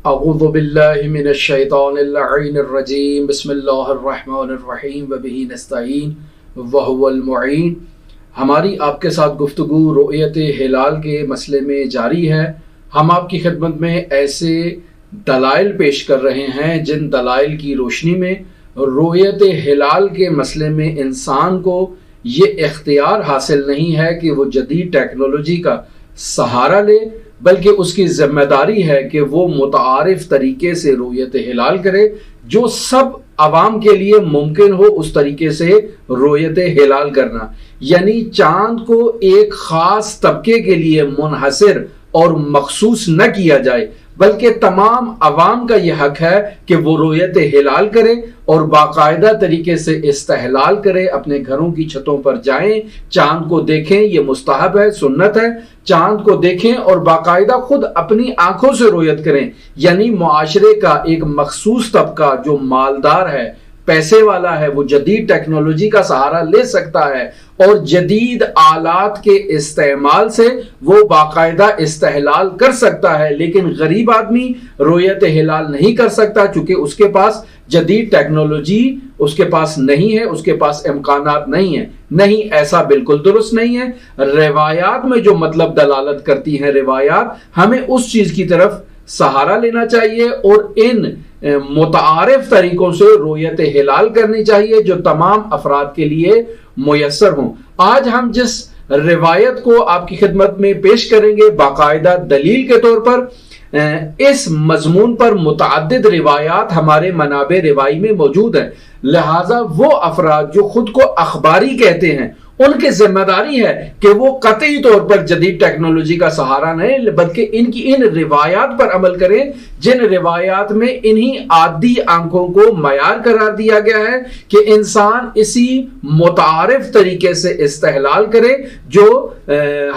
اعوذ باللہ من الشیطان اللعین الرجیم بسم اللہ الرحمن الرحیم وبہ نستعین وہو المعین۔ ہماری آپ کے ساتھ گفتگو رؤیت ہلال کے مسئلے میں جاری ہے۔ ہم آپ کی خدمت میں ایسے دلائل پیش کر رہے ہیں جن دلائل کی روشنی میں رؤیت ہلال کے مسئلے میں انسان کو یہ اختیار حاصل نہیں ہے کہ وہ جدید ٹیکنالوجی کا سہارا لے، بلکہ اس کی ذمہ داری ہے کہ وہ متعارف طریقے سے رؤیت ہلال کرے، جو سب عوام کے لیے ممکن ہو اس طریقے سے رؤیت ہلال کرنا، یعنی چاند کو ایک خاص طبقے کے لیے منحصر اور مخصوص نہ کیا جائے، بلکہ تمام عوام کا یہ حق ہے کہ وہ رؤیت ہلال کرے اور باقاعدہ طریقے سے استحلال کرے، اپنے گھروں کی چھتوں پر جائیں، چاند کو دیکھیں، یہ مستحب ہے، سنت ہے، چاند کو دیکھیں اور باقاعدہ خود اپنی آنکھوں سے رؤیت کریں، یعنی معاشرے کا ایک مخصوص طبقہ جو مالدار ہے، پیسے والا ہے، وہ جدید ٹیکنالوجی کا سہارا لے سکتا ہے اور جدید آلات کے استعمال سے وہ باقاعدہ استحلال کر سکتا ہے، لیکن غریب آدمی رؤیت ہلال نہیں کر سکتا چونکہ اس کے پاس جدید ٹیکنالوجی اس کے پاس نہیں ہے، اس کے پاس امکانات نہیں ہیں۔ نہیں، ایسا بالکل درست نہیں ہے۔ روایات میں جو مطلب دلالت کرتی ہیں روایات، ہمیں اس چیز کی طرف سہارا لینا چاہیے اور ان متعارف طریقوں سے رؤیت ہلال کرنی چاہیے جو تمام افراد کے لیے میسر ہوں۔ آج ہم جس روایت کو آپ کی خدمت میں پیش کریں گے باقاعدہ دلیل کے طور پر، اس مضمون پر متعدد روایات ہمارے منابع روائی میں موجود ہیں، لہٰذا وہ افراد جو خود کو اخباری کہتے ہیں ان کی ذمہ داری ہے کہ وہ قطعی طور پر جدید ٹیکنالوجی کا سہارا نہیں بلکہ ان روایات پر عمل کریں جن روایات میں انہی عادی آنکھوں کو معیار قرار دیا گیا ہے کہ انسان اسی متعارف طریقے سے استحلال کرے جو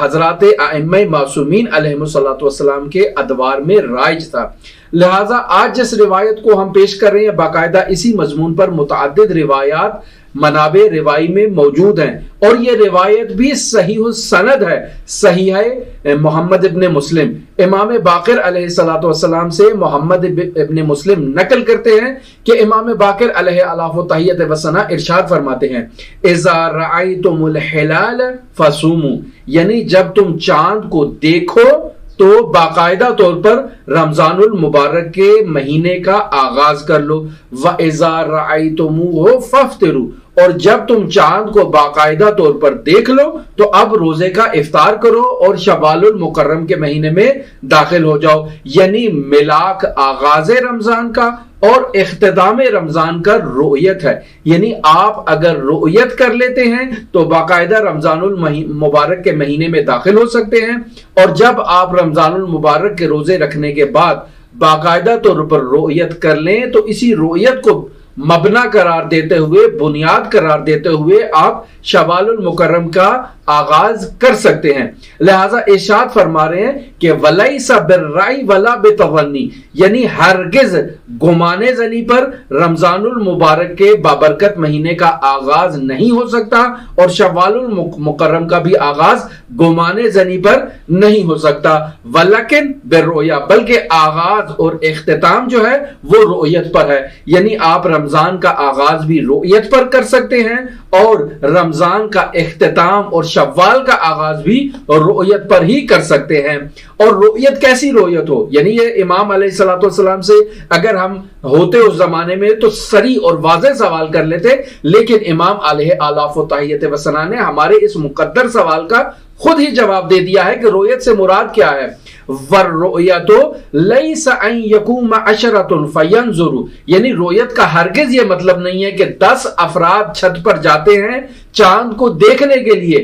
حضرات ائمہ معصومین علیہ الصلوۃ والسلام کے ادوار میں رائج تھا۔ لہٰذا آج جس روایت کو ہم پیش کر رہے ہیں باقاعدہ اسی مضمون پر متعدد روایات منابع روائی میں موجود ہیں، اور یہ روایت بھی صحیح السند ہے، صحیح ہے محمد ابن مسلم۔ امام باقر علیہ الصلوۃ والسلام سے محمد ابن مسلم نقل کرتے ہیں کہ امام باقر علیہ الف و تحیت و ثنا ارشاد فرماتے ہیں، اذا رأیتم الہلال فصوموا، یعنی جب تم چاند کو دیکھو تو باقاعدہ طور پر رمضان المبارک کے مہینے کا آغاز کر لو، وَإِذَا رَأَيْتُمُوهُ فَافْطِرُوا، اور جب تم چاند کو باقاعدہ طور پر دیکھ لو تو اب روزے کا افطار کرو اور شوال المکرم کے مہینے میں داخل ہو جاؤ، یعنی ملاک آغاز رمضان کا اور اختتام رمضان کا رؤیت ہے، یعنی آپ اگر رؤیت کر لیتے ہیں تو باقاعدہ رمضان المبارک کے مہینے میں داخل ہو سکتے ہیں، اور جب آپ رمضان المبارک کے روزے رکھنے کے بعد باقاعدہ طور پر رؤیت کر لیں تو اسی رؤیت کو مبنا قرار دیتے ہوئے، بنیاد قرار دیتے ہوئے آپ شوال المکرم کا آغاز کر سکتے ہیں۔ لہٰذا ارشاد فرما رہے ہیں کہ وَلَيْسَ بِالرَّأْيِ وَلَا بِالتَّظَنِّ، یعنی ہرگز گمانے زنی پر رمضان المبارک کے بابرکت مہینے کا آغاز نہیں ہو سکتا اور شوال المکرم کا بھی آغاز گمانے زنی پر نہیں ہو سکتا، وَلَكِنْ بِالرُّؤْيَا، بلکہ آغاز اور اختتام جو ہے وہ رؤیت پر ہے، یعنی آپ رمضان کا آغاز بھی رؤیت پر کر سکتے ہیں اور رمضان کا اختتام اور شوال کا آغاز بھی رؤیت پر ہی کر سکتے ہیں۔ اور رؤیت کیسی رؤیت ہو، یعنی یہ امام علیہ الصلوۃ والسلام سے اگر ہم ہوتے اس زمانے میں تو صریح اور واضح سوال کر لیتے، لیکن امام علیہ آلاف و تحیت و ثنا نے ہمارے اس مقدر سوال کا خود ہی جواب دے دیا ہے کہ رؤیت سے مراد کیا ہے۔ وَالرُّؤْيَةُ لَيْسَ أَن يَقُومَ عَشَرَةٌ فَيَنظُرُوا، یعنی رؤیت کا ہرگز یہ مطلب نہیں ہے کہ 10 افراد چھت پر جاتے ہیں چاند کو دیکھنے کے لیے،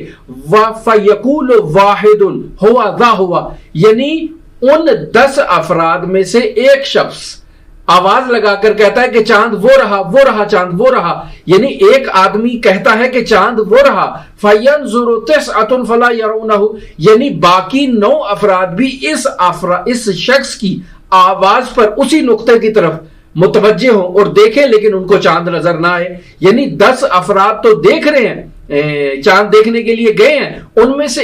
فَيَقُولُ وَاحِدٌ هُوَ ذَا هُوَ، یعنی ان 10 افراد میں سے ایک شخص آواز لگا کر کہتا ہے کہ چاند وہ رہا، وہ رہا، چاند وہ رہا، یعنی ایک آدمی کہتا ہے کہ چاند وہ رہا، فَيَنظُرُ تِسْعَةٌ فَلَا يَرَوْنَهُ، یعنی باقی 9 افراد بھی اس شخص کی آواز پر اسی نقطے کی طرف متوجہ ہوں اور دیکھیں لیکن ان کو چاند نظر نہ آئے، یعنی 10 افراد تو دیکھ رہے ہیں، چاند دیکھنے کے لیے گئے ہیں، ان میں سے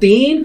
3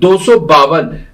252।